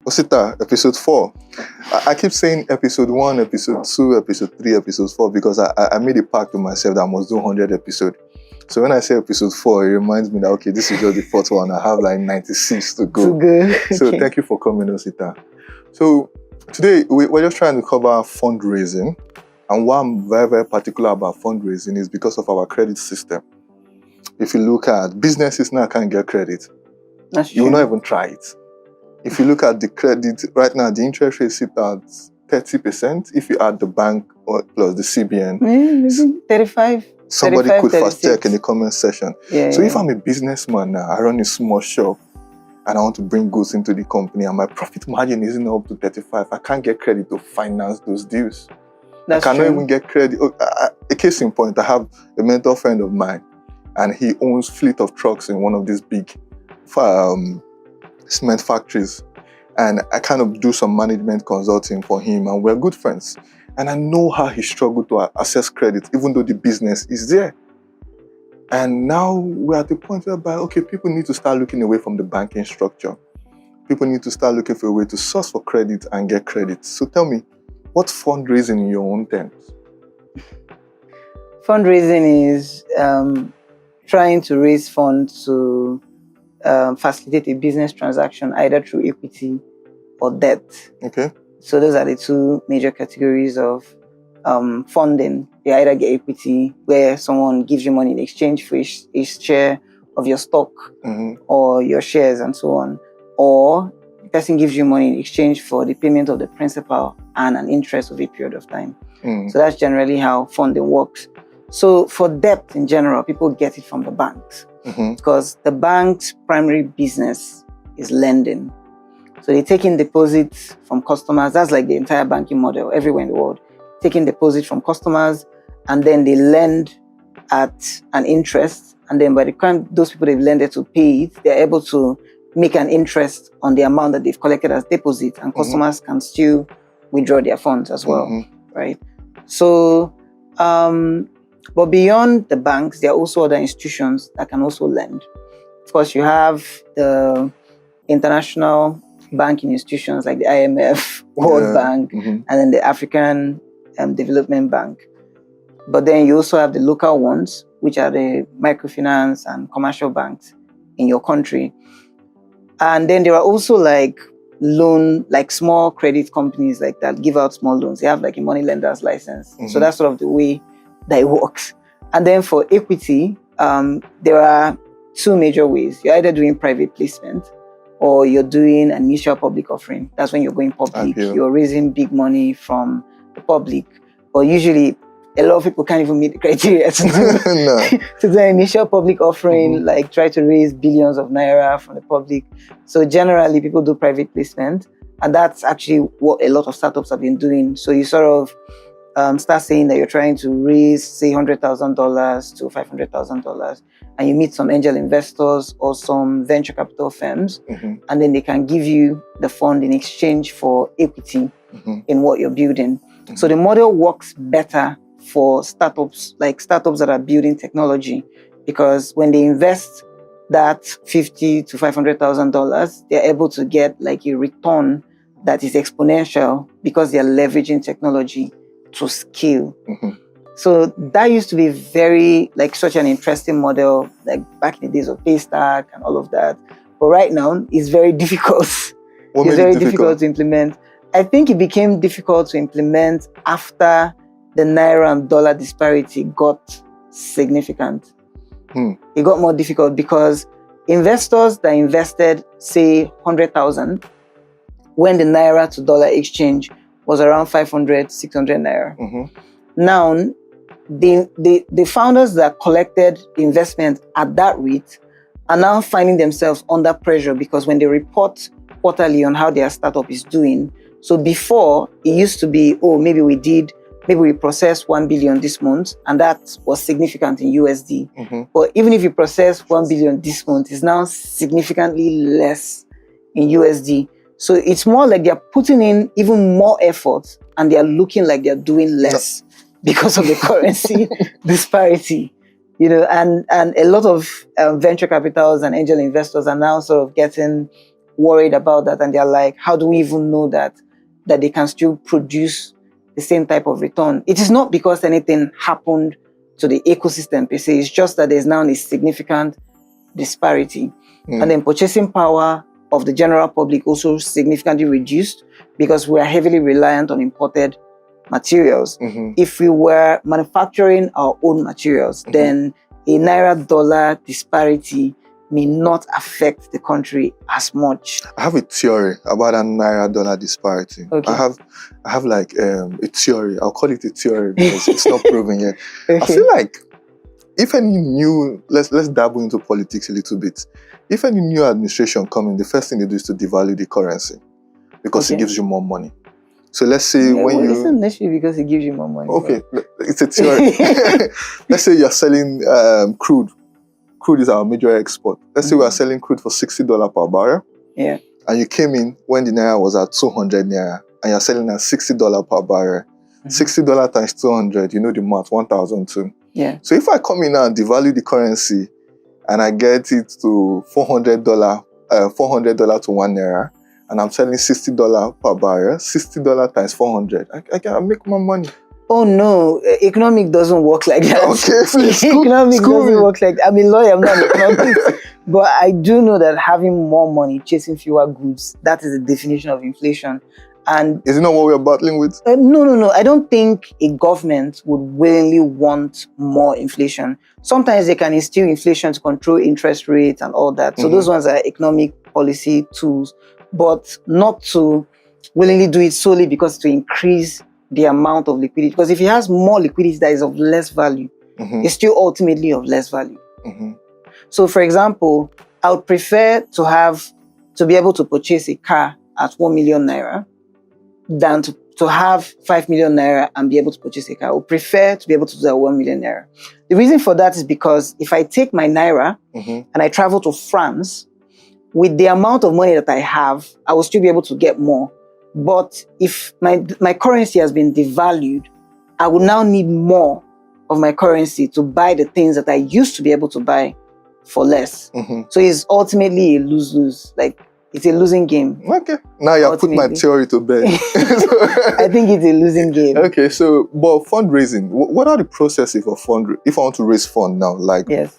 Osita, episode 4. I keep saying episode 1, episode 2, episode 3, episode 4 because I made a pact to myself that I must do 100 episodes. So when I say episode 4, it reminds me that, okay, this is just the 4th one. I have like 96 to go. So thank you for coming, Osita. So today, we're just trying to cover fundraising. And why I'm very, very particular about fundraising is because of our credit system. If you look at businesses now can't get credit. That's true. You will not even try it. If you look at the credit, right now, the interest rate sits at 30% if you add the bank or plus the CBN. Maybe 35. Somebody 35, could 36. fast check in the comment section. So if I'm a businessman now, I run a small shop and I want to bring goods into the company and my profit margin isn't up to 35, I can't get credit to finance those deals. That's I cannot true. even get credit. A case in point, I have a mentor friend of mine and he owns fleet of trucks in one of these big cement factories, and I kind of do some management consulting for him, and we're good friends. And I know how he struggled to access credit, even though the business is there. And now we're at the point whereby, okay, people need to start looking away from the banking structure. People need to start looking for a way to source for credit and get credit. So tell me, what's fundraising in your own terms? Fundraising is trying to raise funds to facilitate a business transaction either through equity or debt. Okay. So those are the two major categories of funding. You either get equity, where someone gives you money in exchange for a share of your stock or your shares and so on, or the person gives you money in exchange for the payment of the principal and an interest of a period of time. So that's generally how funding works. So for debt in general, people get it from the banks because the bank's primary business is lending. So they take in deposits from customers. That's like the entire banking model everywhere in the world. Taking deposits from customers and then they lend at an interest. And then by the time those people they've lended to pay it, they're able to make an interest on the amount that they've collected as deposit, and customers can still withdraw their funds as well, right? So, but beyond the banks, there are also other institutions that can also lend. Of course, you have the international banking institutions like the IMF, World Bank, and then the African Development Bank. But then you also have the local ones, which are the microfinance and commercial banks in your country. And then there are also like small credit companies like that give out small loans. They have like a money lender's license. So that's sort of the way that it works. And then for equity, there are two major ways. You're either doing private placement or you're doing an initial public offering. That's when you're going public. You're raising big money from the public. But usually, a lot of people can't even meet the criteria to do an initial public offering, like try to raise billions of naira from the public. So generally, people do private placement. And that's actually what a lot of startups have been doing. So you sort of start saying that you're trying to raise, say, $100,000 to $500,000, and you meet some angel investors or some venture capital firms, and then they can give you the fund in exchange for equity in what you're building. So the model works better for startups, like startups that are building technology, because when they invest that $50,000 to $500,000, they're able to get like a return that is exponential because they're leveraging technology to scale. So that used to be very, like, such an interesting model, like back in the days of Paystack and all of that. But right now, it's very difficult. It's very difficult to implement. I think it became difficult to implement after the Naira and dollar disparity got significant. It got more difficult because investors that invested, say, 100,000, when the Naira to dollar exchange was around 500, 600 Naira. Now, the founders that collected investment at that rate are now finding themselves under pressure because when they report quarterly on how their startup is doing, so before it used to be, maybe we processed 1 billion this month, and that was significant in USD. But even if you process 1 billion this month, it's now significantly less in USD. So it's more like they're putting in even more effort and they're looking like they're doing less because of the currency disparity. You know, and a lot of venture capitals and angel investors are now sort of getting worried about that, and they're like, how do we even know that they can still produce the same type of return? It is not because anything happened to the ecosystem per se. It's just that there's now a significant disparity. And then purchasing power of the general public also significantly reduced because we are heavily reliant on imported materials. If we were manufacturing our own materials, then a Naira-dollar disparity may not affect the country as much. I have a theory about a Naira-dollar disparity. Okay. I have like a theory. I'll call it a theory because it's not proven yet. Okay. I feel like if any new, let's dabble into politics a little bit. If any new administration come in, the first thing they do is to devalue the currency because it gives you more money. So let's say it's not necessarily because it gives you more money. Okay, it's a theory. Let's say you're selling crude. Crude is our major export. Let's say we are selling crude for $60 per barrel. Yeah. And you came in when the Naira was at 200 Naira and you're selling at $60 per barrel. $60 times 200, you know the math, 1,002. Yeah. So if I come in now and devalue the currency and I get it to $400 to 1 Naira, and I'm selling $60 per barrel, $60 times 400, I can make more money. Oh no, economic doesn't work like that. Okay, please. Economic doesn't work like that. I'm a lawyer, I'm not an economist. But I do know that having more money, chasing fewer goods, that is the definition of inflation. And is it not what we're battling with? No. I don't think a government would willingly want more inflation. Sometimes they can instill inflation to control interest rates and all that. So those ones are economic policy tools, but not to willingly do it solely because to increase the amount of liquidity. Because if it has more liquidity that is of less value, it's still ultimately of less value. So for example, I would prefer to be able to purchase a car at 1 million Naira than to have 5 million Naira and be able to purchase a car. I would prefer to be able to do that 1 million Naira. The reason for that is because if I take my Naira and I travel to France, with the amount of money that I have, I will still be able to get more. But if my currency has been devalued, I will now need more of my currency to buy the things that I used to be able to buy for less. So it's ultimately a lose-lose. Like, it's a losing game. Okay. Now you have put my theory to bed. I think it's a losing game. Okay, so, but fundraising, what are the processes for fundraising? If I want to raise fund now, like, yes.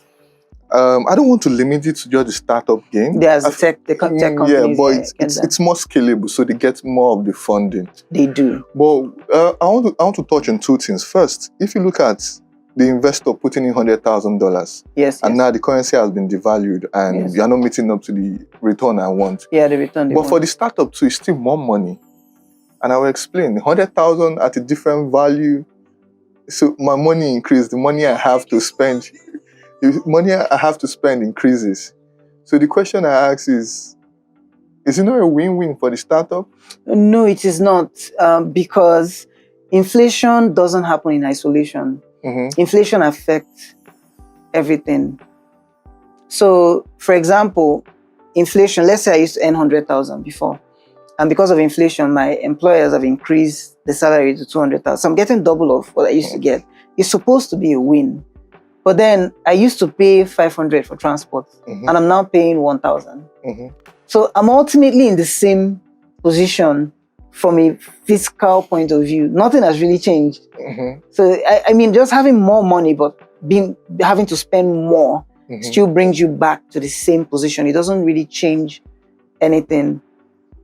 I don't want to limit it to just the startup game. There's the tech companies. Yeah, but it's more scalable, so they get more of the funding. They do. But I want to touch on two things. First, if you look at the investor putting in $100,000, yes, and now the currency has been devalued, and you are not meeting up to the return I want. Yeah, the return. But for the startup too, it's still more money, and I will explain. 100,000 at a different value, so my money increased. The money I have to spend. The money I have to spend increases. So the question I ask is it not a win-win for the startup? No, it is not, because inflation doesn't happen in isolation. Inflation affects everything. So, for example, inflation, let's say I used to earn 100,000 before, and because of inflation, my employers have increased the salary to 200,000. So I'm getting double of what I used to get. It's supposed to be a win. But then I used to pay 500 for transport, and I'm now paying 1,000. So I'm ultimately in the same position from a fiscal point of view. Nothing has really changed. So I mean, just having more money, but having to spend more still brings you back to the same position. It doesn't really change anything.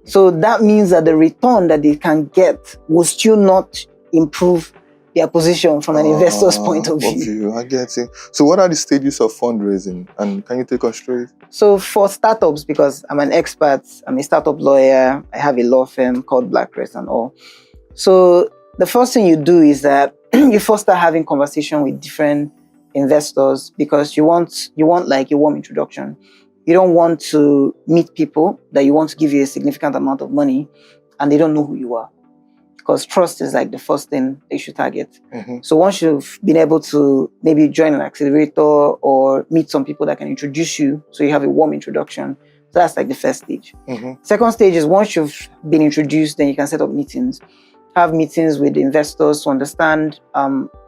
So that means that the return that they can get will still not improve their position from an investor's point of view. I get it. So what are the stages of fundraising? And can you take us through it? So for startups, because I'm an expert, I'm a startup lawyer, I have a law firm called BlackCrest and all. So the first thing you do is that you first start having conversation with different investors, because you want like a warm introduction. You don't want to meet people that you want to give you a significant amount of money and they don't know who you are. Because trust is like the first thing they should target. So once you've been able to maybe join an accelerator or meet some people that can introduce you, so you have a warm introduction, so that's like the first stage. Second stage is once you've been introduced, then you can set up meetings. Have meetings with the investors to understand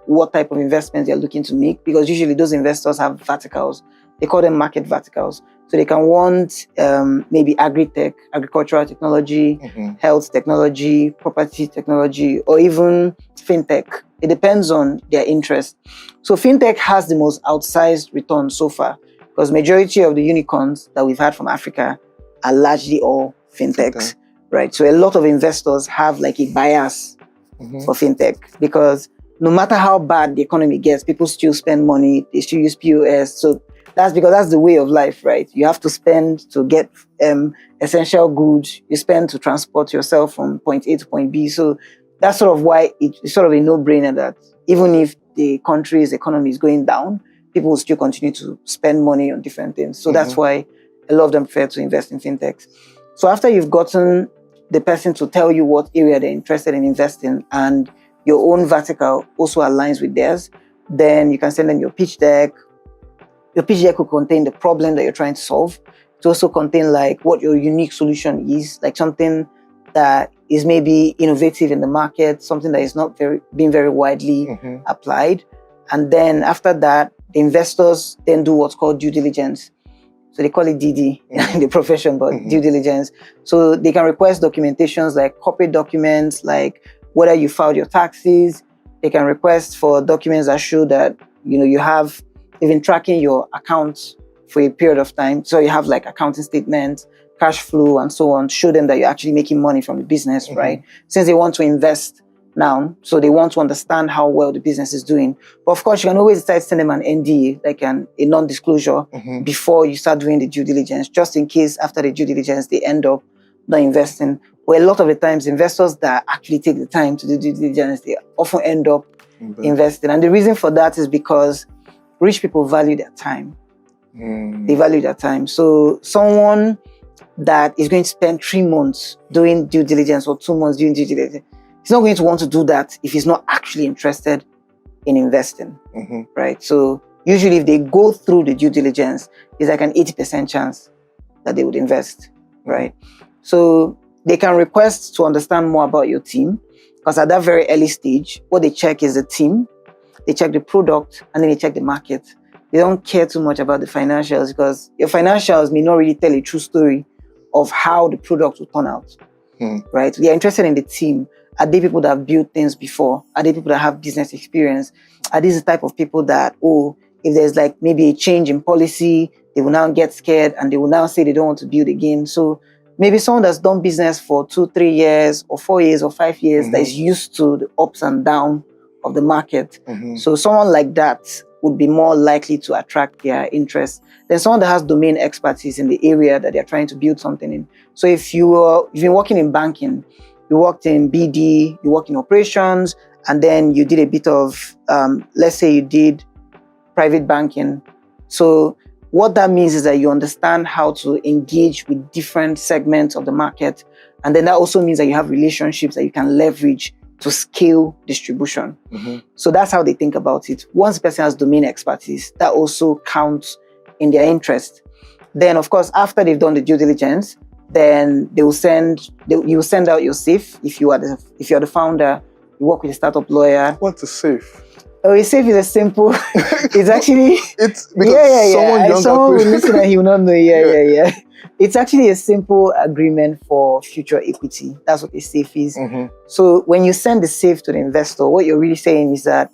what type of investments they're looking to make, because usually those investors have verticals. They call them market verticals. So they can want maybe agri-tech, agricultural technology, health technology, property technology, or even fintech. It depends on their interest. So fintech has the most outsized return so far, because majority of the unicorns that we've had from Africa are largely all fintechs, right? So a lot of investors have like a bias for fintech, because no matter how bad the economy gets, people still spend money, they still use POS. So that's because that's the way of life, right? You have to spend to get essential goods. You spend to transport yourself from point A to point B. So that's sort of why it's sort of a no-brainer that even if the country's economy is going down, people will still continue to spend money on different things. So that's why a lot of them prefer to invest in fintechs. So after you've gotten the person to tell you what area they're interested in investing, and your own vertical also aligns with theirs, then you can send them your pitch deck. Your pitch deck will contain the problem that you're trying to solve. It also contain like what your unique solution is, like something that is maybe innovative in the market, something that is not being very widely applied. And then after that, the investors then do what's called due diligence. So they call it DD in the profession, but due diligence. So they can request documentations like corporate documents, like whether you filed your taxes. They can request for documents that show that, you know, you've been tracking your accounts for a period of time. So you have like accounting statements, cash flow, and so on. Show them that you're actually making money from the business, right? Since they want to invest now, so they want to understand how well the business is doing. But of course, you can always decide to send them an NDA, like a non-disclosure, before you start doing the due diligence, just in case after the due diligence, they end up not investing. Well, a lot of the times, investors that actually take the time to do due diligence, they often end up investing. And the reason for that is because rich people value their time. They value their time. So someone that is going to spend 3 months doing due diligence or 2 months doing due diligence, he's not going to want to do that if he's not actually interested in investing, right? So usually if they go through the due diligence, it's like an 80% chance that they would invest, right? So they can request to understand more about your team, because at that very early stage, what they check is the team, they check the product, and then they check the market. They don't care too much about the financials, because your financials may not really tell a true story of how the product will turn out, right? They are interested in the team. Are they people that have built things before? Are they people that have business experience? Are these the type of people that, if there's like maybe a change in policy, they will now get scared and they will now say they don't want to build again? So maybe someone that's done business for 2, 3 years or 4 years or 5 years that is used to the ups and downs of the market. So someone like that would be more likely to attract their interest than someone that has domain expertise in the area that they're trying to build something in. So if you've been working in banking, you worked in BD, you worked in operations, and then you did a bit of, let's say you did private banking. So what that means is that you understand how to engage with different segments of the market. And then that also means that you have relationships that you can leverage to scale distribution. So that's how they think about it. Once a person has domain expertise, that also counts in their interest. Then, of course, after they've done the due diligence, then you send out your SAFE. If you're the founder, you work with a startup lawyer. What's a SAFE? Oh, a SAFE is a simple. It's actually it's because someone will listen and he will not know. Yeah. It's actually a simple agreement for future equity. That's what a SAFE is. So when you send the SAFE to the investor, what you're really saying is that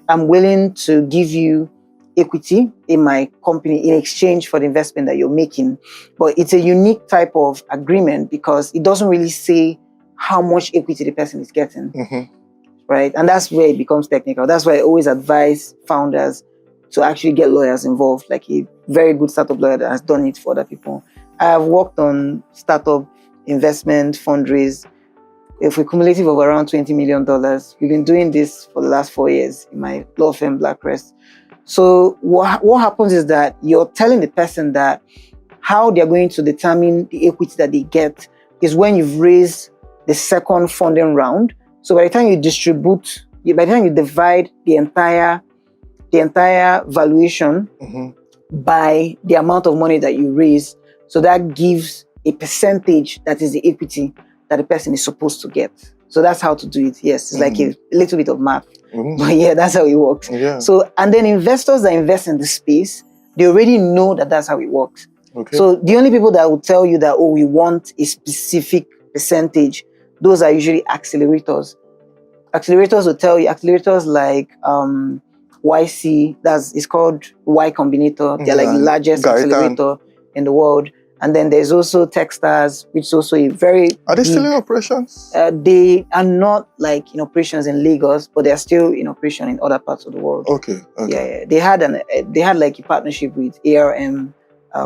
I'm willing to give you equity in my company in exchange for the investment that you're making. But it's a unique type of agreement because it doesn't really say how much equity the person is getting, right? And that's where it becomes technical. That's why I always advise founders to actually get lawyers involved, like a very good startup lawyer that has done it for other people. I've worked on startup investment, fundraise, with a cumulative of around $20 million. We've been doing this for the last 4 years in my law firm, BlackCrest. So what happens is that you're telling the person that how they're going to determine the equity that they get is when you've raised the second funding round. So by the time you distribute, by the time you divide the entire valuation by the amount of money that you raise, so that gives a percentage that is the equity that the person is supposed to get. So that's how to do it. Yes, it's like a little bit of math. But yeah, that's how it works. So, and then investors that invest in the space, they already know that that's how it works. Okay. So the only people that will tell you that, oh, we want a specific percentage, those are usually accelerators. Accelerators will tell you, accelerators like YC, it's called Y Combinator. They're like the largest accelerator in the world. And then there's also Techstars, which is also a very Are they still in operations? They are not like in operations in Lagos, but they're still in operation in other parts of the world. Okay. Yeah. They had like a partnership with ARM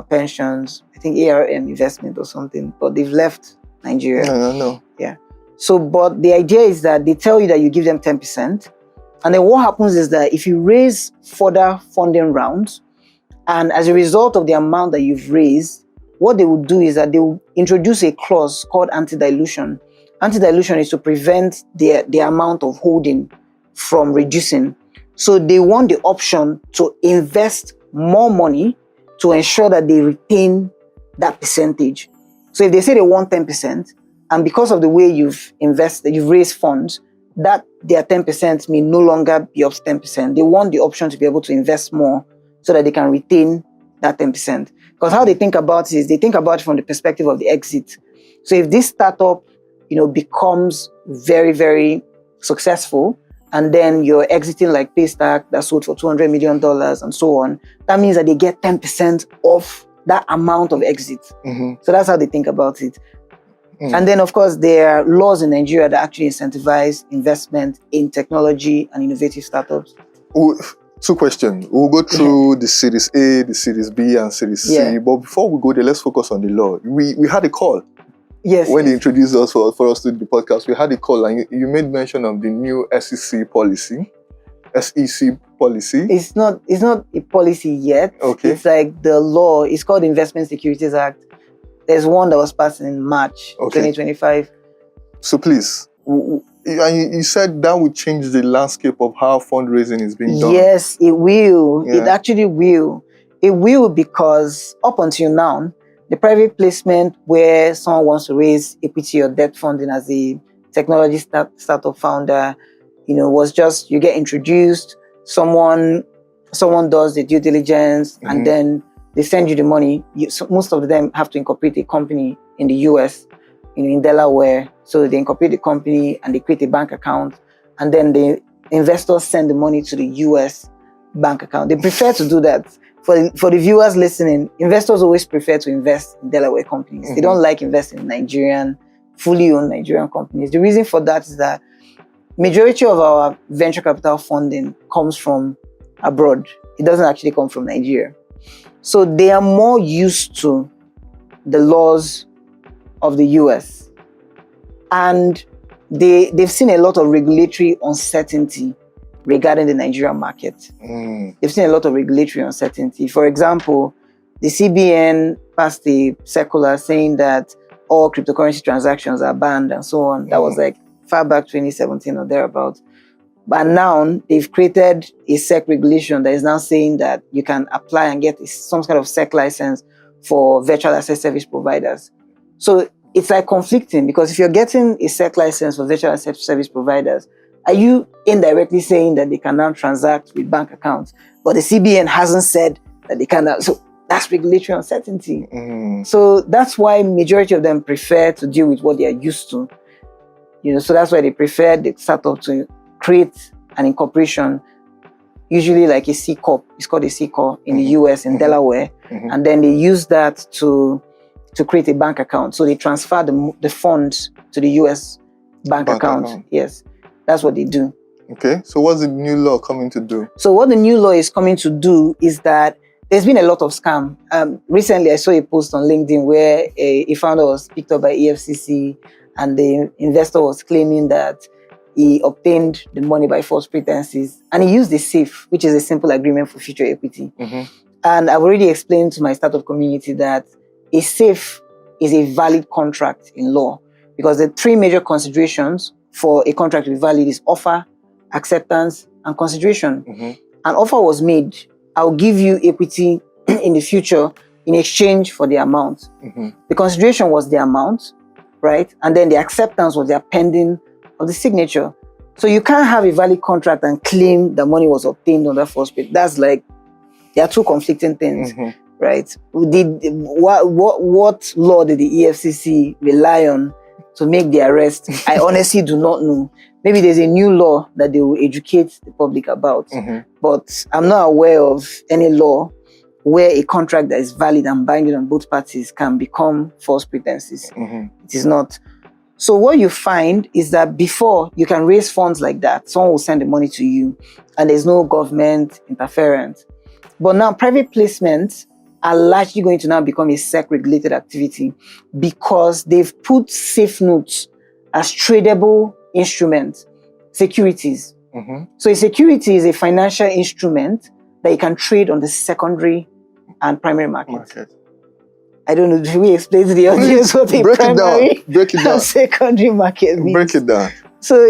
Pensions, I think ARM Investment or something, but they've left Nigeria. No. Yeah. So, but the idea is that they tell you that you give them 10%. And then what happens is that if you raise further funding rounds, and as a result of the amount that you've raised, what they will do is that they will introduce a clause called anti-dilution. Anti-dilution is to prevent the amount of holding from reducing. So they want the option to invest more money to ensure that they retain that percentage. So if they say they want 10%, and because of the way you've invested, you've raised funds, that their 10% may no longer be up to 10%. They want the option to be able to invest more so that they can retain that 10%. Because how they think about it is they think about it from the perspective of the exit. So if this startup, becomes very, very successful, and then you're exiting like Paystack that sold for $200 million and so on, that means that they get 10% of that amount of exit. Mm-hmm. So that's how they think about it. And then, of course, there are laws in Nigeria that actually incentivize investment in technology and innovative startups. Two questions. We'll go through the Series A, the Series B, and Series C. But before we go there, let's focus on the law. We had a call. Yes. When they introduced us for us to do the podcast, we had a call, and you made mention of the new SEC policy. It's not a policy yet. Okay. It's like the law. It's called the Investment Securities Act. There's one that was passed in March 2025. So please, you said that would change the landscape of how fundraising is being done. Yes, it will. Yeah. It actually will. It will, because up until now, the private placement where someone wants to raise equity or debt funding as a technology startup founder, was just you get introduced, someone does the due diligence, and then they send you the money. Most of them have to incorporate a company in the US, in Delaware. So they incorporate the company and they create a bank account. And then the investors send the money to the US bank account. They prefer to do that. For the viewers listening, investors always prefer to invest in Delaware companies. They don't like investing in fully owned Nigerian companies. The reason for that is that majority of our venture capital funding comes from abroad. It doesn't actually come from Nigeria. So they are more used to the laws of the US. And they've seen a lot of regulatory uncertainty regarding the Nigerian market. They've seen a lot of regulatory uncertainty. For example, the CBN passed a circular saying that all cryptocurrency transactions are banned and so on. That was like far back 2017 or thereabouts. But now they've created a SEC regulation that is now saying that you can apply and get some kind of SEC license for virtual asset service providers. So it's like conflicting, because if you're getting a SEC license for virtual asset service providers, are you indirectly saying that they can now transact with bank accounts? But the CBN hasn't said that they cannot. So that's regulatory uncertainty. So that's why majority of them prefer to deal with what they are used to. So that's why they prefer the startup to create an incorporation, usually like a C Corp. It's called a C Corp in the US, in Delaware. And then they use that to create a bank account. So they transfer the funds to the US bank account. Yes, that's what they do. Okay, so what's the new law coming to do? So what the new law is coming to do is that there's been a lot of scam. Recently, I saw a post on LinkedIn where a founder was picked up by EFCC, and the investor was claiming that he obtained the money by false pretenses, and he used the SAFE, which is a simple agreement for future equity. And I've already explained to my startup community that a SAFE is a valid contract in law, because the three major considerations for a contract to be valid is offer, acceptance, and consideration. An offer was made. I'll give you equity in the future in exchange for the amount. The consideration was the amount, right? And then the acceptance was the appending of the signature. So you can't have a valid contract and claim the money was obtained on that false bid. That's like, there are two conflicting things. right? What law did the EFCC rely on to make the arrest? I honestly do not know. Maybe there's a new law that they will educate the public about. But I'm not aware of any law where a contract that is valid and binding on both parties can become false pretenses. It is not. So what you find is that before you can raise funds like that, someone will send the money to you and there's no government interference. But now private placements are largely going to now become a SEC-regulated activity because they've put safe notes as tradable instruments, securities. So a security is a financial instrument that you can trade on the secondary and primary market. I don't know, do we explain to the audience what a primary and secondary market means? Break it down. So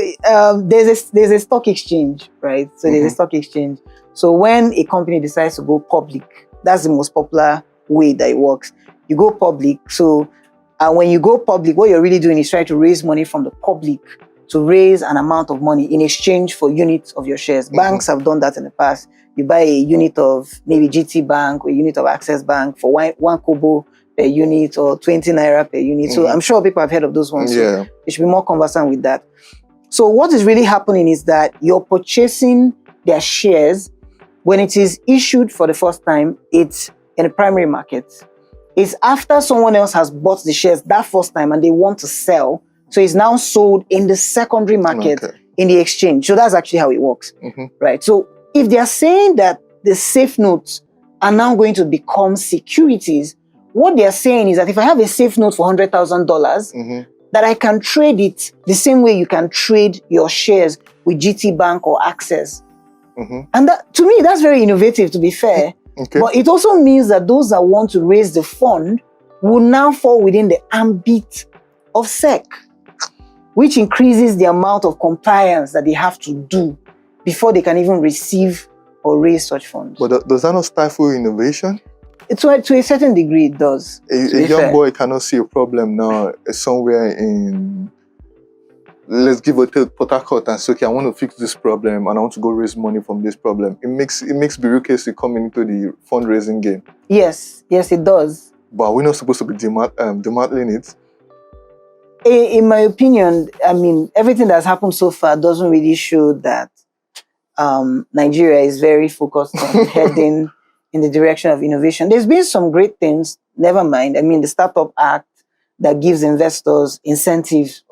there's a stock exchange, right? So there's a stock exchange. So when a company decides to go public, that's the most popular way that it works. You go public. So when you go public, what you're really doing is trying to raise money from the public to raise an amount of money in exchange for units of your shares. Banks have done that in the past. You buy a unit of maybe GT Bank or a unit of Access Bank for one kobo per unit or 20 naira per unit. So I'm sure people have heard of those ones. So you should be more conversant with that. So what is really happening is that you're purchasing their shares when it is issued for the first time. It's in the primary market. It's after someone else has bought the shares that first time and they want to sell. So it's now sold in the secondary market in the exchange. So that's actually how it works, right? So if they are saying that the safe notes are now going to become securities, what they are saying is that if I have a safe note for $100,000, that I can trade it the same way you can trade your shares with GT Bank or Access. And that, to me, that's very innovative, to be fair. But it also means that those that want to raise the fund will now fall within the ambit of SEC, which increases the amount of compliance that they have to do before they can even receive or raise such funds. But does that not stifle innovation? To a certain degree, it does. A young boy cannot see a problem now somewhere in, let's give it to Port Harcourt and say, okay, I want to fix this problem and I want to go raise money from this problem. It makes bureaucracy come into the fundraising game. Yes, it does. But we're not supposed to be dismantling it. In my opinion, I mean, everything that's happened so far doesn't really show that Nigeria is very focused on heading in the direction of innovation. There's been some great things, never mind. I mean, the Startup Act that gives investors incentives,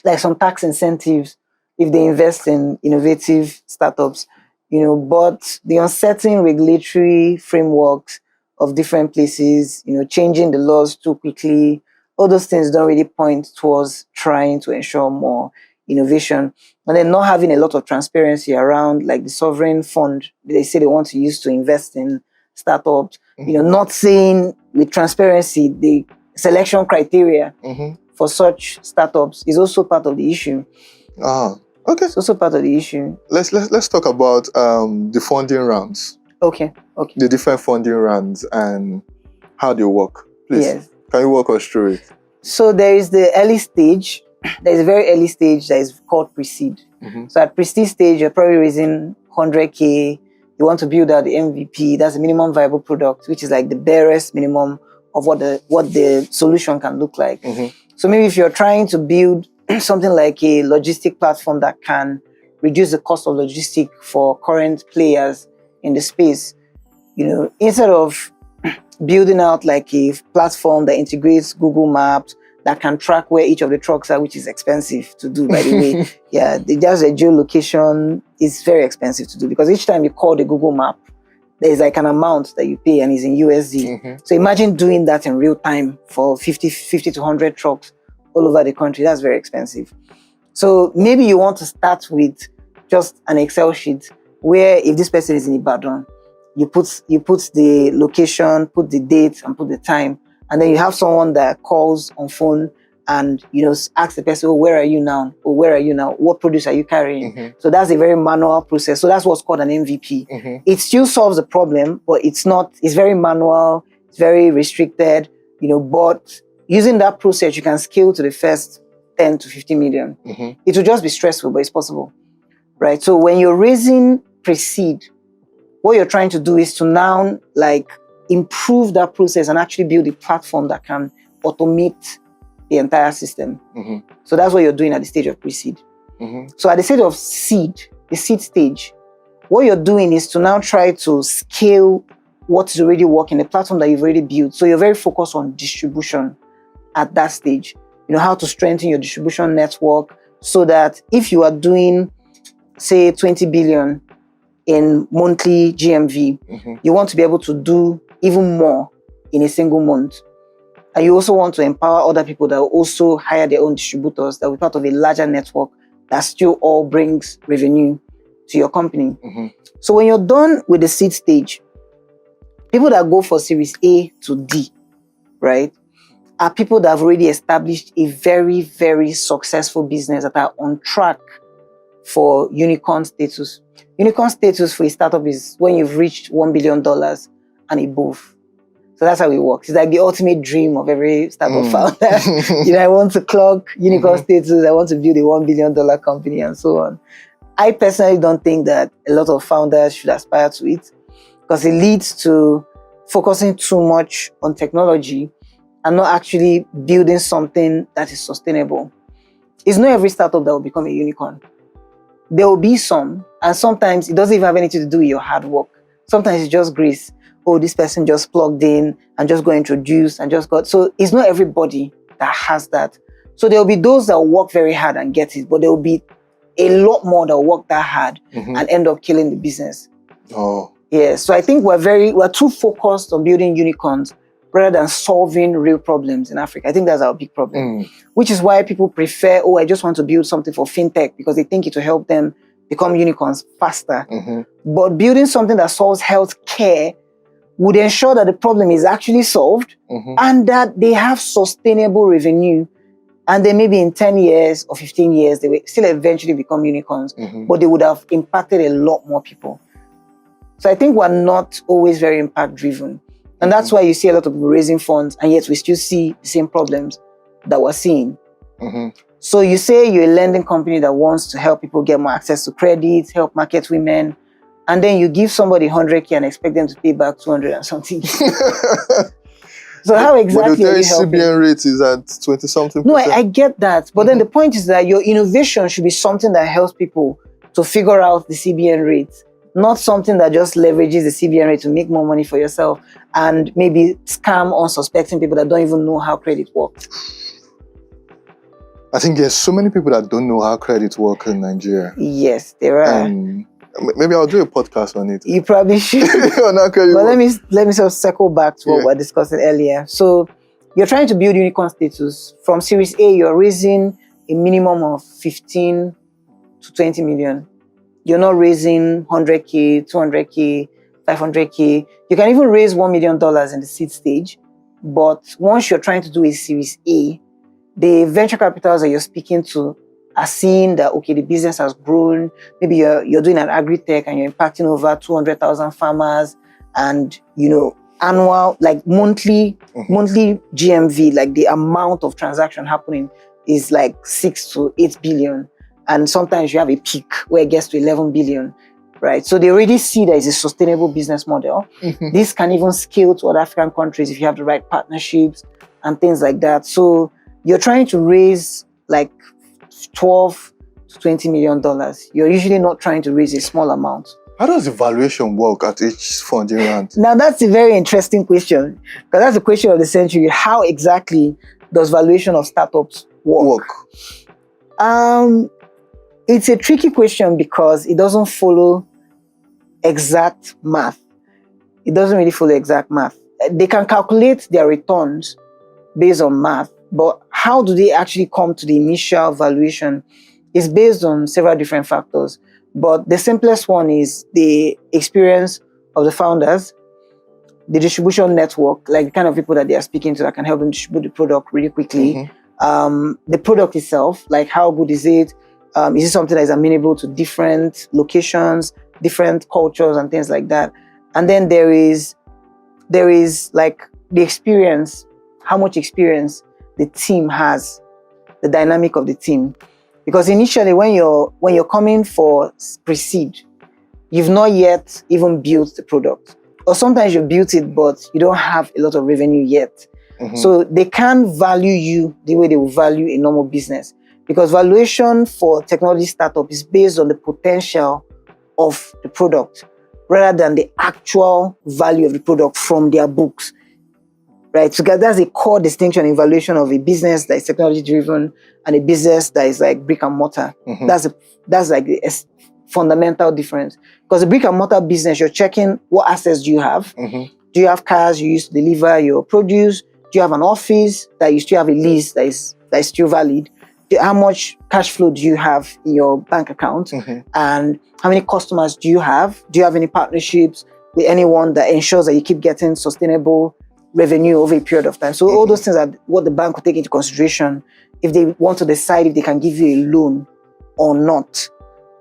like some tax incentives if they invest in innovative startups, but the uncertain regulatory frameworks of different places, changing the laws too quickly, all those things don't really point towards trying to ensure more innovation. And then not having a lot of transparency around, like the sovereign fund they say they want to use to invest in startups, not saying with transparency the selection criteria for such startups is also part of the issue. Okay. It's also part of the issue. Let's talk about the funding rounds. Okay. The different funding rounds and how they work. Please. Yes. Can you walk us through it? So there is the early stage. There is a very early stage that is called pre-seed. So at pre-seed stage, you're probably raising 100K. You want to build out the MVP. That's the minimum viable product, which is like the barest minimum of what the solution can look like. So maybe if you're trying to build something like a logistic platform that can reduce the cost of logistic for current players in the space, instead of building out like a platform that integrates Google Maps, that can track where each of the trucks are, which is expensive to do, by the way. Just a geolocation is very expensive to do because each time you call the Google Map, there's like an amount that you pay and it's in USD. So imagine doing that in real time for 50 to 100 trucks all over the country. That's very expensive. So maybe you want to start with just an Excel sheet where if this person is in Ibadan, you put the location, put the date, and put the time. And then you have someone that calls on phone and, asks the person, where are you now? Or where are you now? What produce are you carrying? So that's a very manual process. So that's what's called an MVP. It still solves the problem, but it's very manual, it's very restricted, but using that process, you can scale to the first 10 to 50 million. It will just be stressful, but it's possible, right? So when you're raising pre-seed, what you're trying to do is to now improve that process and actually build a platform that can automate the entire system. So that's what you're doing at the stage of pre-seed. So at the stage of seed, the seed stage, what you're doing is to now try to scale what is already working, the platform that you've already built. So you're very focused on distribution at that stage. You know, how to strengthen your distribution network so that if you are doing, say, 20 billion in monthly GMV, you want to be able to do even more in a single month. And you also want to empower other people that will also hire their own distributors, that will be part of a larger network that still all brings revenue to your company. So when you're done with the seed stage, people that go for Series A to D, right, are people that have already established a very, very successful business that are on track for unicorn status. Unicorn status for a startup is when you've reached $1 billion and above. So that's how it works. It's like the ultimate dream of every startup founder. You know, I want to clock unicorn status. I want to build a $1 billion company and so on. I personally don't think that a lot of founders should aspire to it because it leads to focusing too much on technology and not actually building something that is sustainable. It's not every startup that will become a unicorn. There will be some, and sometimes it doesn't even have anything to do with your hard work. Sometimes it's just grace. Oh, this person just plugged in and just got introduced and just got... So it's not everybody that has that. So there will be those that will work very hard and get it, but there will be a lot more that will work that hard and end up killing the business. Yeah, so I think we're too focused on building unicorns rather than solving real problems in Africa. I think that's our big problem, which is why people prefer, oh, I just want to build something for fintech because they think it will help them become unicorns faster. But building something that solves healthcare would ensure that the problem is actually solved and that they have sustainable revenue. And then maybe in 10 years or 15 years, they will still eventually become unicorns, but they would have impacted a lot more people. So I think we're not always very impact driven. And that's why you see a lot of people raising funds, and yet we still see the same problems that we're seeing. So you say you're a lending company that wants to help people get more access to credit, help market women, and then you give somebody 100K and expect them to pay back 200 and something. So how exactly are you helping? CBN rate is at 20-something%. No, I get that. But then the point is that your innovation should be something that helps people to figure out the CBN rate, not something that just leverages the CBN rate to make more money for yourself and maybe scam unsuspecting people that don't even know how credit works. I think there's so many people that don't know how credit works in Nigeria. Yes, there are. Maybe I'll do a podcast on it. You probably should. But let me sort of circle back to what we were discussing earlier. So you're trying to build unicorn status. From Series A, you're raising a minimum of 15 to 20 million. You're not raising 100K, 200K, 500K. You can even raise $1 million in the seed stage. But once you're trying to do a Series A, the venture capitals that you're speaking to are seeing that, okay, the business has grown. Maybe you're doing an agri-tech and you're impacting over 200,000 farmers and, you know, annual, like monthly GMV, like the amount of transaction happening is like 6 to 8 billion. And sometimes you have a peak where it gets to 11 billion, right? So they already see that it's a sustainable business model. This can even scale to other African countries if you have the right partnerships and things like that. So you're trying to raise like 12 to 20 million dollars. You're usually not trying to raise a small amount. How does the valuation work at each funding round? Now that's a very interesting question, because that's the question of the century. How exactly does valuation of startups work? It's a tricky question because it doesn't follow exact math. It doesn't really follow exact math. They can calculate their returns based on math, but how do they actually come to the initial valuation is based on several different factors. But the simplest one is the experience of the founders, the distribution network, like the kind of people that they are speaking to that can help them distribute the product really quickly. The product itself, like how good is it? Is it something that is amenable to different locations, different cultures and things like that? And then there is like the experience, how much experience the team has, the dynamic of the team. Because initially when you're coming for pre-seed, you've not yet even built the product. or sometimes you built it, but you don't have a lot of revenue yet. So they can't value you the way they will value a normal business, because valuation for technology startup is based on the potential of the product rather than the actual value of the product from their books, right? So that's a core distinction in valuation of a business that is technology driven and a business that is like brick and mortar. That's like a fundamental difference, because the brick and mortar business, you're checking what assets do you have. Do you have cars you use to deliver your produce? Do you have an office that you still have a lease that is still valid? How much cash flow do you have in your bank account? And how many customers do you have? Do you have any partnerships with anyone that ensures that you keep getting sustainable revenue over a period of time? So all those things are what the bank will take into consideration if they want to decide if they can give you a loan or not.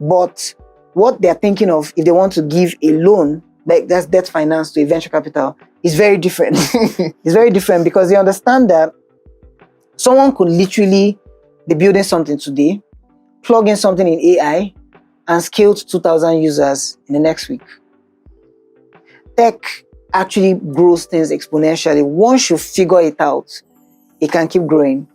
But what they're thinking of, if they want to give a loan, like that's debt finance to a venture capital, is very different. It's very different because they understand that someone could literally be building something today, plug in something in AI, and scale to 2,000 users in the next week. Tech actually grows things exponentially. Once you figure it out, it can keep growing.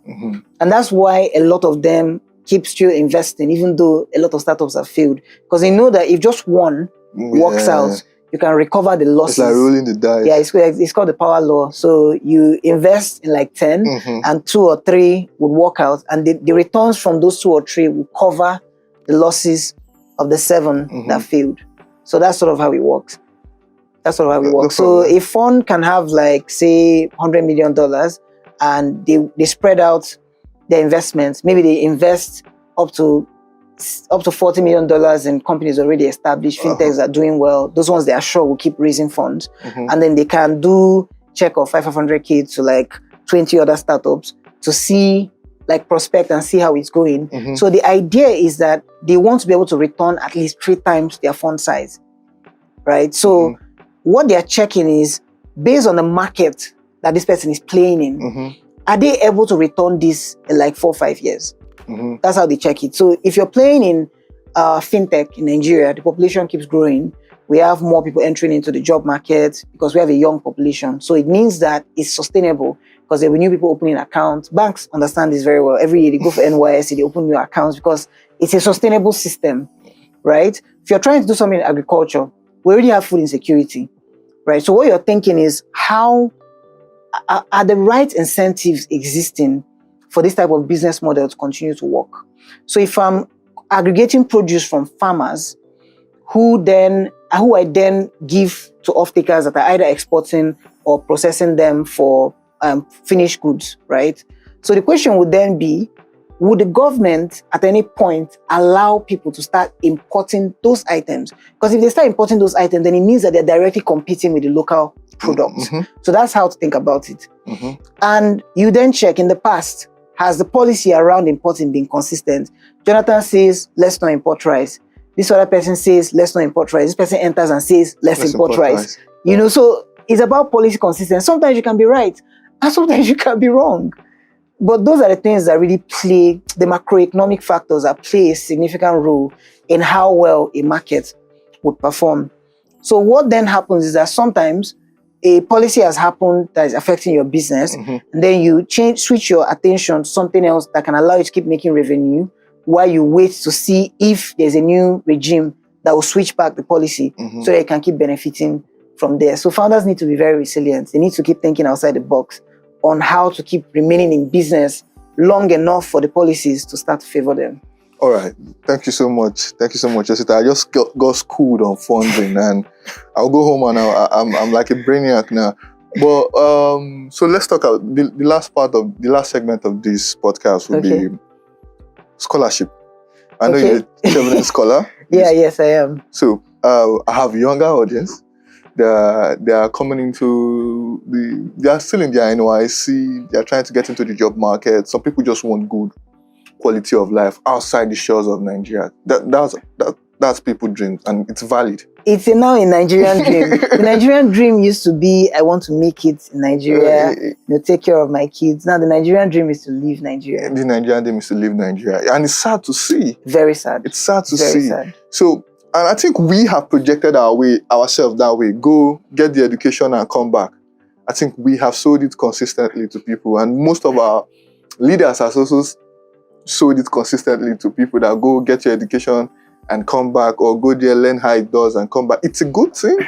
And that's why a lot of them keep still investing, even though a lot of startups have failed. Because they know that if just one works out, you can recover the losses. It's like rolling the dice. Yeah, it's called the power law. So you invest in like 10 and 2 or 3 would work out. And the returns from those 2 or 3 will cover the losses of the 7 that failed. So that's sort of how it works. That's sort of how it works. So a fund can have like, say, $100 million and they spread out their investments. Maybe they invest up to $40 million in companies already established, fintechs are doing well. Those ones they are sure will keep raising funds. And then they can do check of 500K to like 20 other startups to see, like prospect and see how it's going. So the idea is that they want to be able to return at least 3 times their fund size, right? So what they're checking is, based on the market that this person is playing in, are they able to return this in like 4 or 5 years? That's how they check it. So if you're playing in fintech in Nigeria, the population keeps growing. We have more people entering into the job market because we have a young population. So it means that it's sustainable because there will be new people opening accounts. Banks understand this very well. Every year they go for NYSE, they open new accounts because it's a sustainable system, right? If you're trying to do something in agriculture, we already have food insecurity, right? So what you're thinking is, how are the right incentives existing for this type of business model to continue to work? So if I'm aggregating produce from farmers who I then give to off-takers that are either exporting or processing them for finished goods, right? So the question would then be, would the government at any point allow people to start importing those items? Because if they start importing those items, then it means that they're directly competing with the local products. So that's how to think about it. And you then check, in the past, has the policy around importing been consistent? Jonathan says, let's not import rice. This other person says, let's not import rice. This person enters and says, let's import rice. You know, so it's about policy consistency. Sometimes you can be right, and sometimes you can be wrong. But those are the things that really play, the macroeconomic factors that play a significant role in how well a market would perform. So what then happens is that sometimes a policy has happened that is affecting your business, and then you switch your attention to something else that can allow you to keep making revenue while you wait to see if there's a new regime that will switch back the policy so that you can keep benefiting from there. So founders need to be very resilient. They need to keep thinking outside the box on how to keep remaining in business long enough for the policies to start to favor them. All right. Thank you so much. Thank you so much, Osita. I just got schooled on funding, and I'll go home and I'm like a brainiac now. But so let's talk about the last segment of this podcast will be scholarship. I know you're a Chevening scholar. Yes, I am. So I have a younger audience. They are coming into they are still in their NYC. They are trying to get into the job market. Some people just want good quality of life outside the shores of Nigeria. That's people's dreams, and it's valid. It's now a Nigerian dream. The Nigerian dream used to be, I want to make it in Nigeria, take care of my kids. Now the Nigerian dream is to leave Nigeria. The Nigerian dream is to leave Nigeria, and it's sad to see. Very sad. It's sad to see. Very sad. So I think we have projected ourselves that way. Go get the education and come back. I think we have sold it consistently to people, and most of our leaders have also sold it consistently to people that go get your education and come back, or go there, learn how it does and come back. It's a good thing,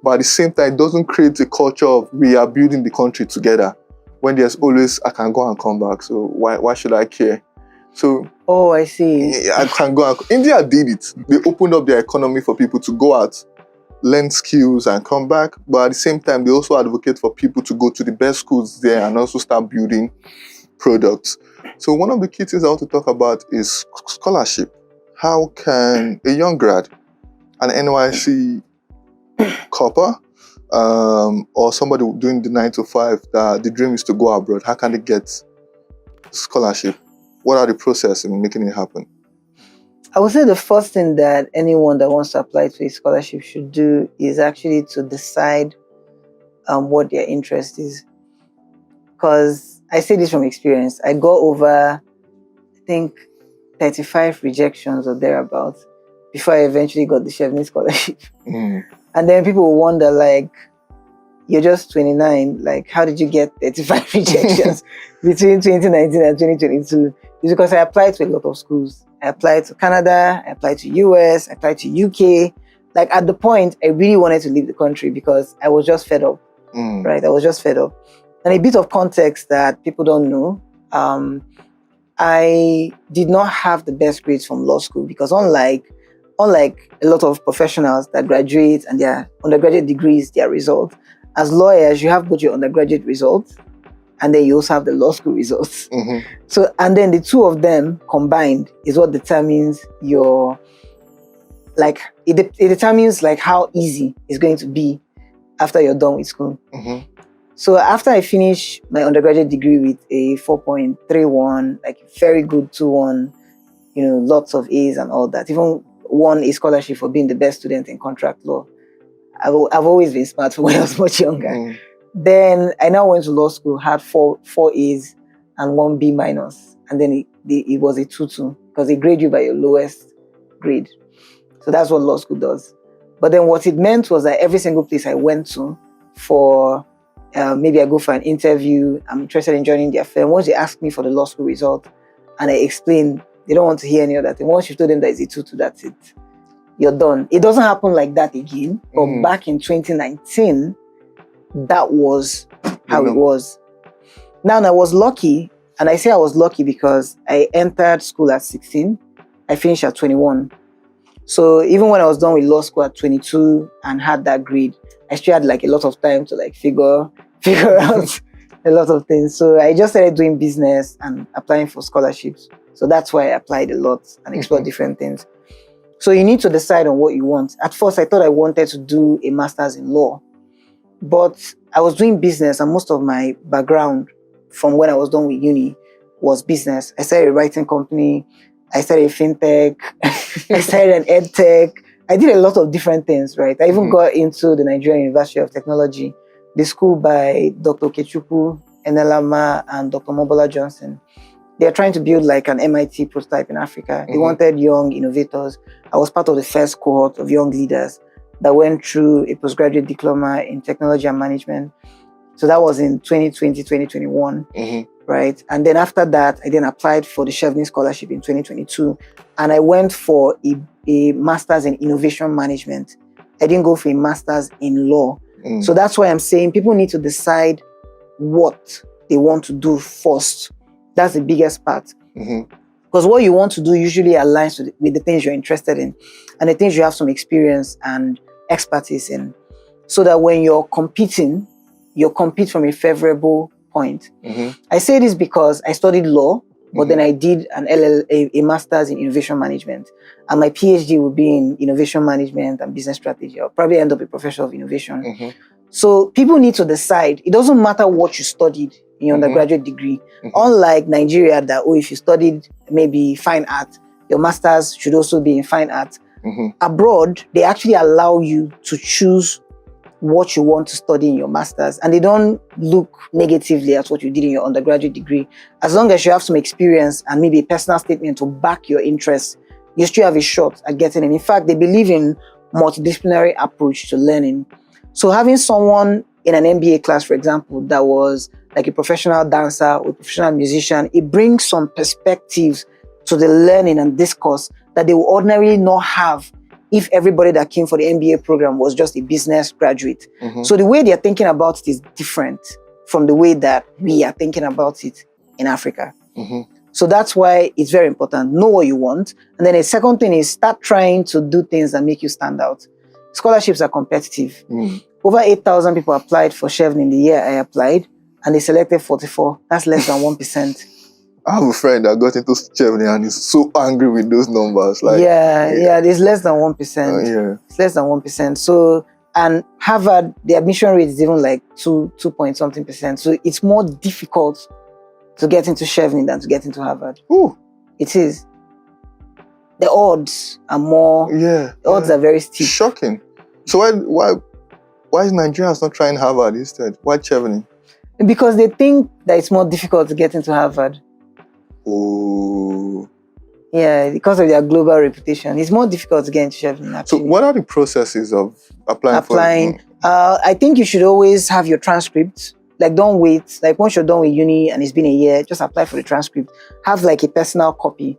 but at the same time, it doesn't create a culture of we are building the country together when there's always, I can go and come back, so why should I care? So, oh, I see. I can go. India did it. They opened up their economy for people to go out, learn skills and come back. But at the same time, they also advocate for people to go to the best schools there and also start building products. So one of the key things I want to talk about is scholarship. How can a young grad, an NYC copper, or somebody doing the 9 to 5, that the dream is to go abroad, how can they get scholarship? What are the processes in making it happen? I would say the first thing that anyone that wants to apply to a scholarship should do is actually to decide what their interest is. Because I say this from experience. I got over, I think, 35 rejections or thereabouts before I eventually got the Chevening scholarship. And then people will wonder, like, you're just 29, like, how did you get 35 rejections between 2019 and 2022? It's because I applied to a lot of schools. I applied to Canada, I applied to US, I applied to UK. Like, at the point, I really wanted to leave the country because I was just fed up, right? I was just fed up. And a bit of context that people don't know, I did not have the best grades from law school because unlike a lot of professionals that graduate and their undergraduate degrees, their result, as lawyers, you have both your undergraduate results and then you also have the law school results. So, and then the two of them combined is what determines your, like, it determines like how easy it's going to be after you're done with school. So after I finished my undergraduate degree with a 4.31, like very good 2-1, lots of A's and all that, even won a scholarship for being the best student in contract law. I've always been smart when I was much younger. Then I now went to law school, had four A's and 1 B minus. And then it was a 2-2 because they grade you by your lowest grade. So that's what law school does. But then what it meant was that every single place I went to for, maybe I go for an interview, I'm interested in joining their firm. Once they ask me for the law school result and I explain, they don't want to hear any other thing. Once you've told them that it's a 2-2, that's it. You're done. It doesn't happen like that again. But back in 2019, that was how it was. Now, I was lucky, and I say I was lucky because I entered school at 16. I finished at 21. So even when I was done with law school at 22 and had that grade, I still had like a lot of time to like figure out a lot of things. So I just started doing business and applying for scholarships. So that's why I applied a lot and explored different things. So you need to decide on what you want. At first, I thought I wanted to do a master's in law, but I was doing business and most of my background from when I was done with uni was business. I started a writing company. I started a fintech. I started an ed tech. I did a lot of different things, right? I even got into the Nigerian University of Technology, the school by Dr. Kechupu, Enelama, and Dr. Mobola Johnson. They're trying to build like an MIT prototype in Africa. They wanted young innovators. I was part of the first cohort of young leaders that went through a postgraduate diploma in technology and management. So that was in 2020, 2021, right? And then after that, I then applied for the Chevening scholarship in 2022. And I went for a master's in innovation management. I didn't go for a master's in law. So that's why I'm saying people need to decide what they want to do first. That's the biggest part. Because what you want to do usually aligns with the things you're interested in and the things you have some experience and expertise in. So that when you're competing, you compete from a favorable point. I say this because I studied law, but then I did a master's in innovation management. And my PhD would be in innovation management and business strategy. I'll probably end up a professor of innovation. So people need to decide. It doesn't matter what you studied in your undergraduate degree. Unlike Nigeria, that, if you studied maybe fine art, your master's should also be in fine art. Abroad, they actually allow you to choose what you want to study in your master's, and they don't look negatively at what you did in your undergraduate degree. As long as you have some experience and maybe a personal statement to back your interests, you still have a shot at getting in. In fact, they believe in multidisciplinary approach to learning. So having someone in an MBA class, for example, that was like a professional dancer or a professional musician, it brings some perspectives to the learning and discourse that they would ordinarily not have if everybody that came for the MBA program was just a business graduate. So the way they're thinking about it is different from the way that we are thinking about it in Africa. So that's why it's very important. Know what you want. And then a second thing is start trying to do things that make you stand out. Scholarships are competitive. Over 8,000 people applied for Chevening the year I applied, and they selected 44. That's less than 1%. I have a friend that got into Chevening and is so angry with those numbers. Like, yeah, it's less than 1%. It's less than 1%. So, and Harvard, the admission rate is even like 2 point something percent. So it's more difficult to get into Chevening than to get into Harvard. Ooh. It is. The odds are more. The odds are very steep. Shocking. So why is Nigerians not trying Harvard instead? Why Chevening? Because they think that it's more difficult to get into Harvard. Oh. Yeah, because of their global reputation. It's more difficult to get into Chevening, actually. So what are the processes of applying? I think you should always have your transcript. Like, don't wait. Like, once you're done with uni and it's been a year, just apply for the transcript. Have like a personal copy.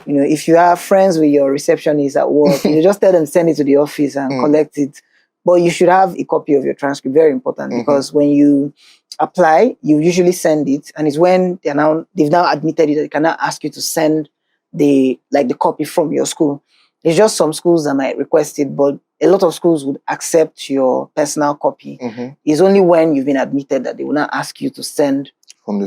You know, if you have friends with your receptionist at work, you just tell them send it to the office and collect it. But you should have a copy of your transcript. Very important, because when you apply, you usually send it, and it's when they've now admitted it that they can now ask you to send the copy from your school. It's just some schools that might request it, but a lot of schools would accept your personal copy. It's only when you've been admitted that they will not ask you to send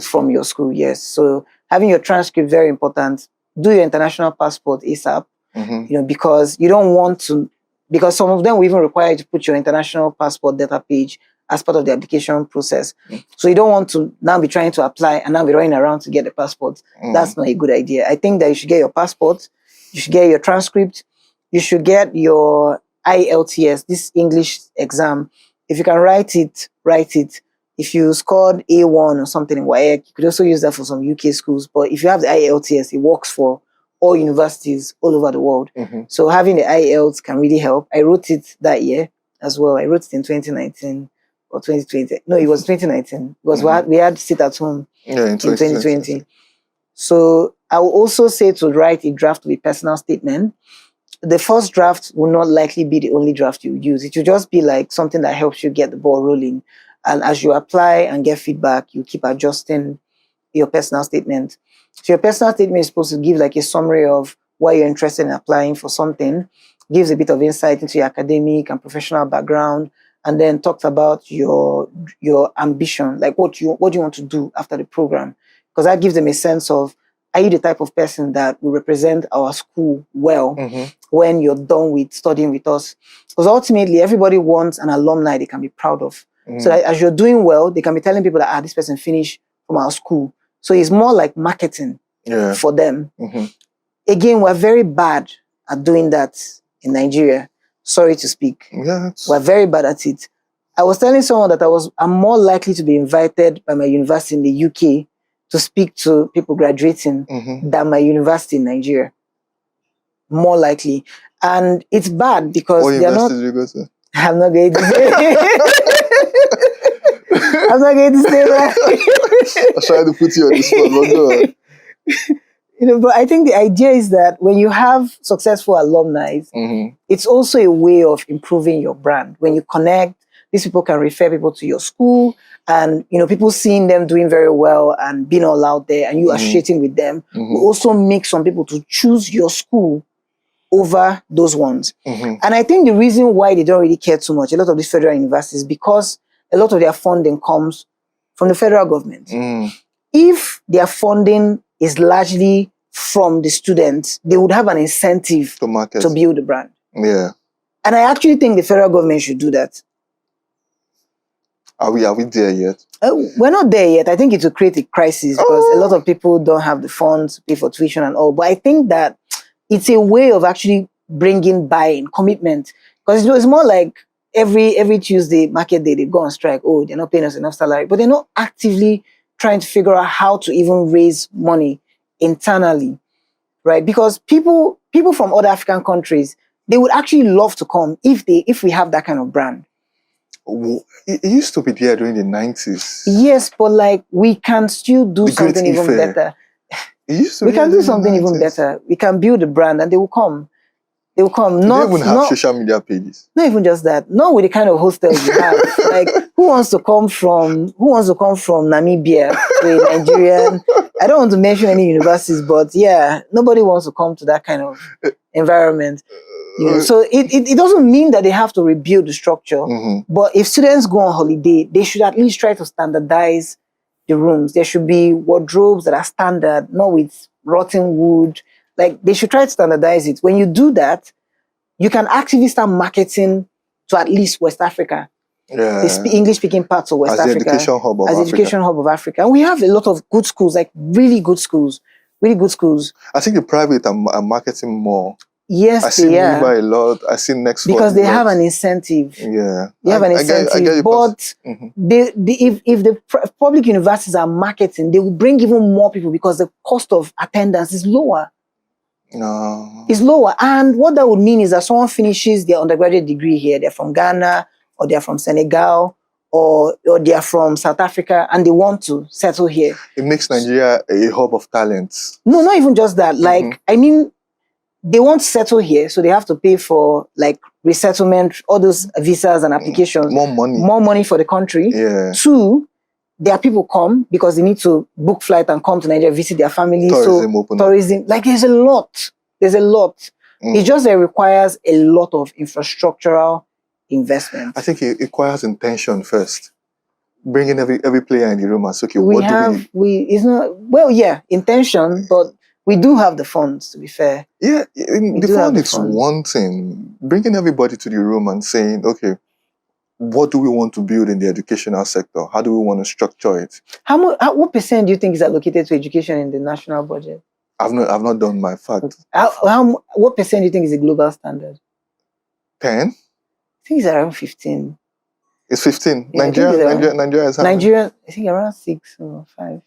from your school. Yes. So having your transcript, very important. Do your international passport ASAP. You know, because you don't want to, because some of them will even require you to put your international passport data page as part of the application process. So you don't want to now be trying to apply and now be running around to get the passport. That's not a good idea. I think that you should get your passport, you should get your transcript, you should get your IELTS, this English exam. If you can write it, write it. If you scored A1 or something in WAEC, you could also use that for some UK schools. But if you have the IELTS, it works for all universities all over the world. So having the IELTS can really help. I wrote it that year as well. I wrote it in 2019 or 2020. No, it was 2019 because we had to sit at home in 2020. So I will also say to write a draft of a personal statement. The first draft will not likely be the only draft you use. It will just be like something that helps you get the ball rolling. And as you apply and get feedback, you keep adjusting your personal statement. So your personal statement is supposed to give like a summary of why you're interested in applying for something, gives a bit of insight into your academic and professional background, and then talks about your ambition, like what do you want to do after the program. Because that gives them a sense of, are you the type of person that will represent our school well when you're done with studying with us? Because ultimately, everybody wants an alumni they can be proud of. So that as you're doing well, they can be telling people that, this person finished from our school. So it's more like marketing for them. Again, we're very bad at doing that in Nigeria. Sorry to speak. We're very bad at it. I was telling someone that I'm more likely to be invited by my university in the UK to speak to people graduating than my university in Nigeria. More likely. And it's bad because they're not... What university did you go to? I'm not going to say. I'm not going to say that. I tried to put you on the spot, but go on. You know, but I think the idea is that when you have successful alumni, it's also a way of improving your brand. When you connect, these people can refer people to your school, and you know, people seeing them doing very well and being all out there, and you associating with them will also make some people to choose your school over those ones. And I think the reason why they don't really care too much, a lot of these federal universities, because a lot of their funding comes from the federal government. If their funding is largely from the students, they would have an incentive to build the brand. And I actually think the federal government should do that. Are we there yet? We're not there yet. I think it will create a crisis because a lot of people don't have the funds to pay for tuition and all. But I think that it's a way of actually bringing buy-in, commitment. Because it's more like every Tuesday, market day, they go on strike. Oh, they're not paying us enough salary. But they're not actively trying to figure out how to even raise money internally. right? Because people from other African countries, they would actually love to come if we have that kind of brand. It used to be there during the 90s. Yes, but like we can still do something even better. We can do something even better. We can build a brand and they will come. They will come. They even have social media pages. Not even just that. Not with the kind of hostels we have. Like who wants to come from Namibia to a Nigerian? I don't want to mention any universities, but yeah, nobody wants to come to that kind of environment. You know, so it doesn't mean that they have to rebuild the structure. Mm-hmm. But if students go on holiday, they should at least try to standardize the rooms. There should be wardrobes that are standard, not with rotten wood. Like they should try to standardize it. When you do that, you can actively start marketing to at least West Africa. Yeah. The English-speaking parts of West Africa. As the education hub of Africa. As the education hub of Africa. And we have a lot of good schools, like really good schools. Really good schools. I think the private are marketing more. Yes, I see Niva a lot. I see Next because they have an incentive. Yeah, they have an incentive. I get but if the public universities are marketing, they will bring even more people because the cost of attendance is lower. No, it's lower, and what that would mean is that someone finishes their undergraduate degree here. They're from Ghana, or they're from Senegal, or they're from South Africa, and they want to settle here. It makes Nigeria a hub of talents. No, not even just that. Like I mean. They won't settle here, so they have to pay for like resettlement, all those visas and applications. More money. More money for the country. Yeah. 2, their people come because they need to book flight and come to Nigeria, visit their family. Tourism, like there's a lot. There's a lot. It just requires a lot of infrastructural investment. I think it requires intention first. Bringing every player in the room and say, okay, intention, but we do have the funds, to be fair. Yeah, the fund is one thing. Bringing everybody to the room and saying, okay, what do we want to build in the educational sector? How do we want to structure it? What percent do you think is allocated to education in the national budget? I've not done my fact. What percent do you think is a global standard? 10? I think it's around 15. It's 15. Yeah, Nigeria is Nigeria, I think around 6 or 5.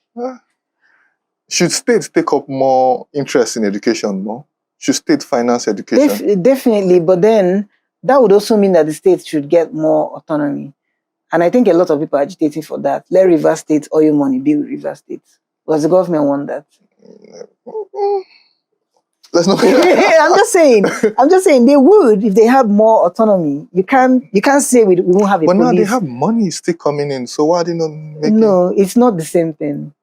Should states take up more interest in education more? Should states finance education? Definitely, but then that would also mean that the states should get more autonomy. And I think a lot of people are agitating for that. Let Rivers State oil money be with Rivers State. Does the government want that? Let's not. I'm just saying they would if they had more autonomy. You can't say we won't have a police. But now they have money still coming in, so why are they not making? No, it's not the same thing.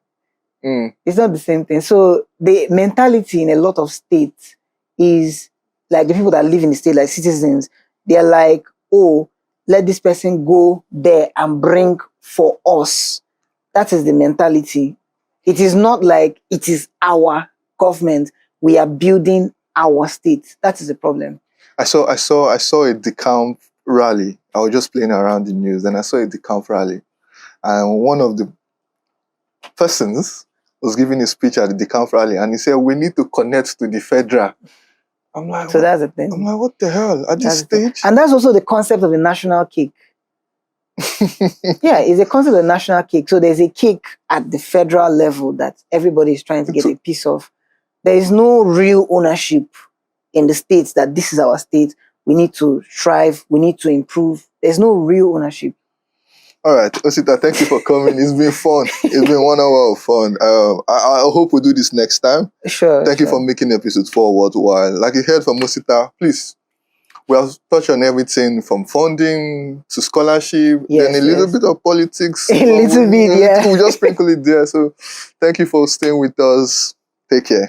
It's not the same thing. So the mentality in a lot of states is like the people that live in the state, like citizens, they're like, oh, let this person go there and bring for us. That is the mentality. It is not like it is our government. We are building our state. That is the problem. I saw a decamp rally. I was just playing around the news, and I saw a decamp rally, and one of the persons was giving a speech at the decamp rally, and he said, "We need to connect to the federal." I'm like, so that's the thing. I'm like, what the hell at this stage? And that's also the concept of the national cake. Yeah, it's a concept of the national cake. So there's a cake at the federal level that everybody is trying to get a piece of. There is no real ownership in the states that this is our state. We need to strive. We need to improve. There's no real ownership. All right, Osita, thank you for coming. It's been fun. It's been 1 hour of fun. I hope we do this next time. Sure. Thank you for making episode 4 worthwhile. Like you heard from Osita, please, we have touched on everything from funding to scholarship, then a little bit of politics. A little bit, yeah. We just sprinkle it there. So thank you for staying with us. Take care.